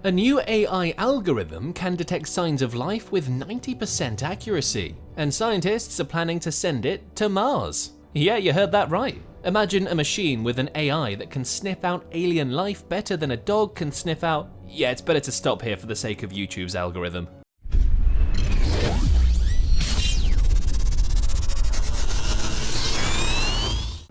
A new AI algorithm can detect signs of life with 90% accuracy, and scientists are planning to send it to Mars. Yeah, you heard that right. Imagine a machine with an AI that can sniff out alien life better than a dog can sniff out… Yeah, it's better to stop here for the sake of YouTube's algorithm.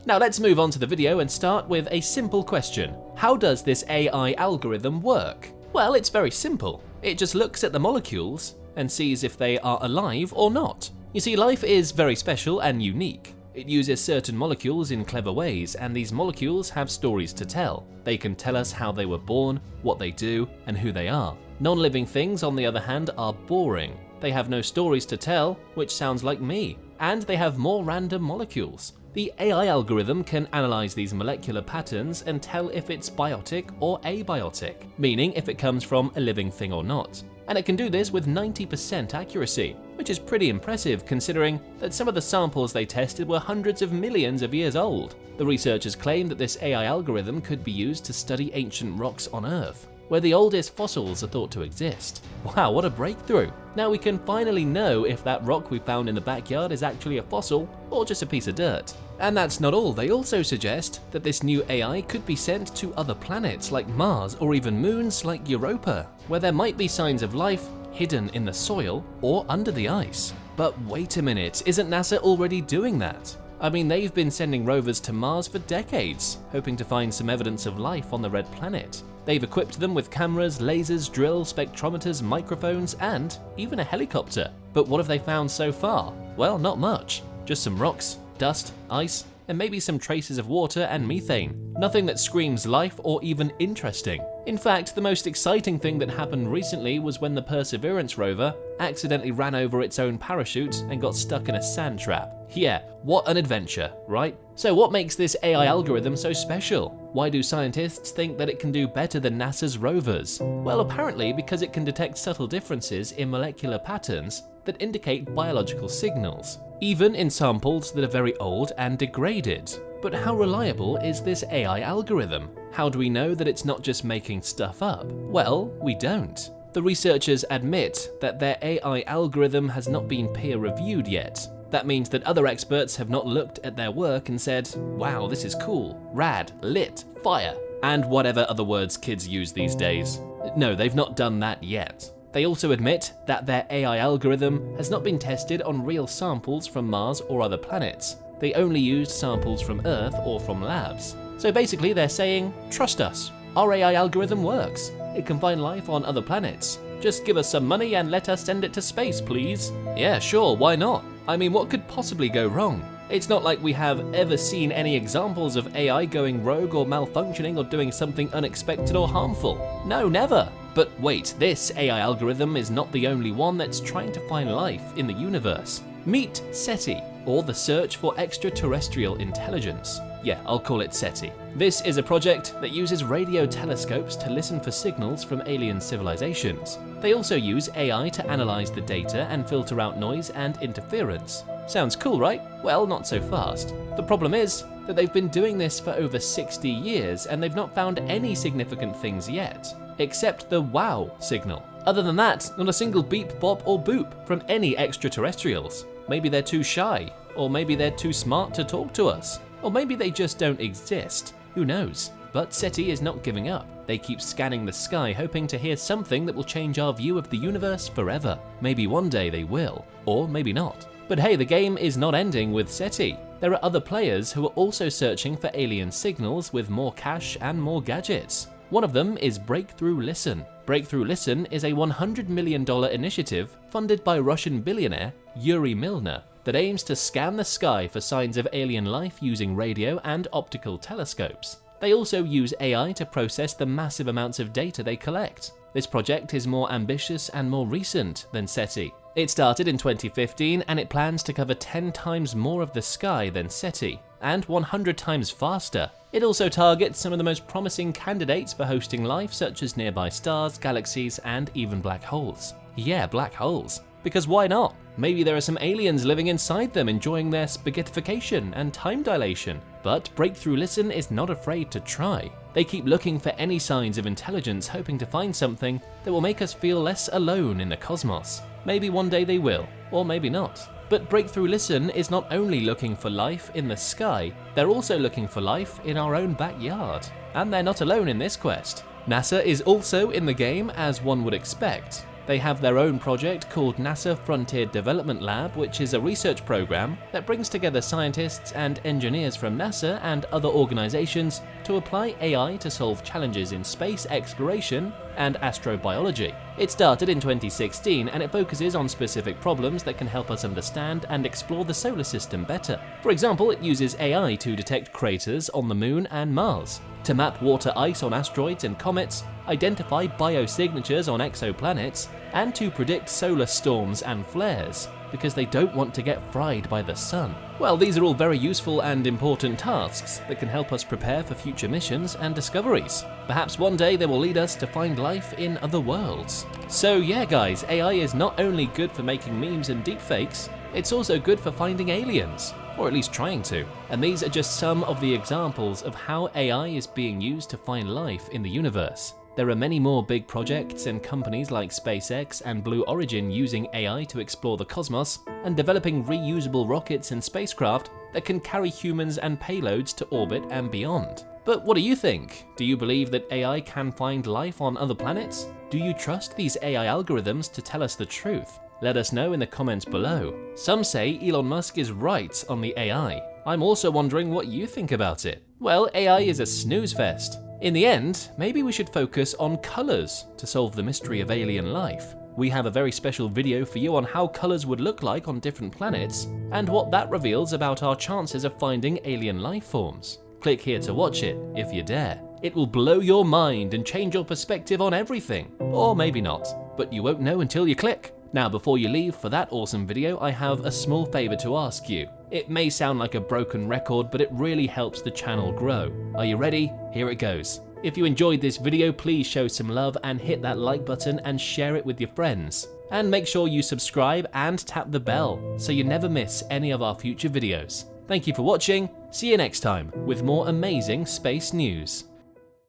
Now let's move on to the video and start with a simple question. How does this AI algorithm work? Well, it's very simple. It just looks at the molecules and sees if they are alive or not. You see, life is very special and unique. It uses certain molecules in clever ways, and these molecules have stories to tell. They can tell us how they were born, what they do, and who they are. Non-living things, on the other hand, are boring. They have no stories to tell, which sounds like me, and they have more random molecules. The AI algorithm can analyze these molecular patterns and tell if it's biotic or abiotic, meaning if it comes from a living thing or not. And it can do this with 90% accuracy, which is pretty impressive considering that some of the samples they tested were hundreds of millions of years old. The researchers claim that this AI algorithm could be used to study ancient rocks on Earth, where the oldest fossils are thought to exist. Wow, what a breakthrough! Now we can finally know if that rock we found in the backyard is actually a fossil or just a piece of dirt. And that's not all, they also suggest that this new AI could be sent to other planets like Mars or even moons like Europa, where there might be signs of life hidden in the soil or under the ice. But wait a minute, isn't NASA already doing that? I mean, they've been sending rovers to Mars for decades, hoping to find some evidence of life on the red planet. They've equipped them with cameras, lasers, drills, spectrometers, microphones, and even a helicopter. But what have they found so far? Well, not much. Just some rocks, dust, ice, and maybe some traces of water and methane. Nothing that screams life or even interesting. In fact, the most exciting thing that happened recently was when the Perseverance rover accidentally ran over its own parachute and got stuck in a sand trap. Yeah, what an adventure, right? So what makes this AI algorithm so special? Why do scientists think that it can do better than NASA's rovers? Well, apparently because it can detect subtle differences in molecular patterns that indicate biological signals, even in samples that are very old and degraded. But how reliable is this AI algorithm? How do we know that it's not just making stuff up? Well, we don't. The researchers admit that their AI algorithm has not been peer-reviewed yet. That means that other experts have not looked at their work and said, wow, this is cool, rad, lit, fire, and whatever other words kids use these days. No, they've not done that yet. They also admit that their AI algorithm has not been tested on real samples from Mars or other planets. They only used samples from Earth or from labs. So basically they're saying, trust us, our AI algorithm works. It can find life on other planets. Just give us some money and let us send it to space, please. Yeah, sure, why not? I mean, what could possibly go wrong? It's not like we have ever seen any examples of AI going rogue or malfunctioning or doing something unexpected or harmful. No, never. But wait, this AI algorithm is not the only one that's trying to find life in the universe. Meet SETI, or the Search for Extraterrestrial Intelligence. Yeah, I'll call it SETI. This is a project that uses radio telescopes to listen for signals from alien civilizations. They also use AI to analyze the data and filter out noise and interference. Sounds cool, right? Well, not so fast. The problem is that they've been doing this for over 60 years and they've not found any significant things yet, except the wow signal. Other than that, not a single beep, bop, or boop from any extraterrestrials. Maybe they're too shy, or maybe they're too smart to talk to us, or maybe they just don't exist. Who knows? But SETI is not giving up. They keep scanning the sky, hoping to hear something that will change our view of the universe forever. Maybe one day they will, or maybe not. But hey, the game is not ending with SETI. There are other players who are also searching for alien signals with more cash and more gadgets. One of them is Breakthrough Listen. Breakthrough Listen is a $100 million initiative funded by Russian billionaire Yuri Milner that aims to scan the sky for signs of alien life using radio and optical telescopes. They also use AI to process the massive amounts of data they collect. This project is more ambitious and more recent than SETI. It started in 2015 and it plans to cover 10 times more of the sky than SETI, and 100 times faster. It also targets some of the most promising candidates for hosting life, such as nearby stars, galaxies, and even black holes. Yeah, black holes. Because why not? Maybe there are some aliens living inside them enjoying their spaghettification and time dilation. But Breakthrough Listen is not afraid to try. They keep looking for any signs of intelligence, hoping to find something that will make us feel less alone in the cosmos. Maybe one day they will, or maybe not. But Breakthrough Listen is not only looking for life in the sky, they're also looking for life in our own backyard. And they're not alone in this quest. NASA is also in the game, as one would expect. They have their own project called NASA Frontier Development Lab, which is a research program that brings together scientists and engineers from NASA and other organizations to apply AI to solve challenges in space exploration and astrobiology. It started in 2016 and it focuses on specific problems that can help us understand and explore the solar system better. For example, it uses AI to detect craters on the Moon and Mars, to map water ice on asteroids and comets, identify biosignatures on exoplanets, and to predict solar storms and flares, because they don't want to get fried by the sun. Well, these are all very useful and important tasks that can help us prepare for future missions and discoveries. Perhaps one day they will lead us to find life in other worlds. So yeah guys, AI is not only good for making memes and deepfakes, it's also good for finding aliens. Or at least trying to. And these are just some of the examples of how AI is being used to find life in the universe. There are many more big projects and companies like SpaceX and Blue Origin using AI to explore the cosmos and developing reusable rockets and spacecraft that can carry humans and payloads to orbit and beyond. But what do you think? Do you believe that AI can find life on other planets? Do you trust these AI algorithms to tell us the truth? Let us know in the comments below. Some say Elon Musk is right on the AI. I'm also wondering what you think about it. Well, AI is a snooze fest. In the end, maybe we should focus on colors to solve the mystery of alien life. We have a very special video for you on how colors would look like on different planets and what that reveals about our chances of finding alien life forms. Click here to watch it, if you dare. It will blow your mind and change your perspective on everything. Or maybe not, but you won't know until you click. Now, before you leave for that awesome video, I have a small favor to ask you. It may sound like a broken record, but it really helps the channel grow. Are you ready? Here it goes. If you enjoyed this video, please show some love and hit that like button and share it with your friends. And make sure you subscribe and tap the bell so you never miss any of our future videos. Thank you for watching. See you next time with more amazing space news.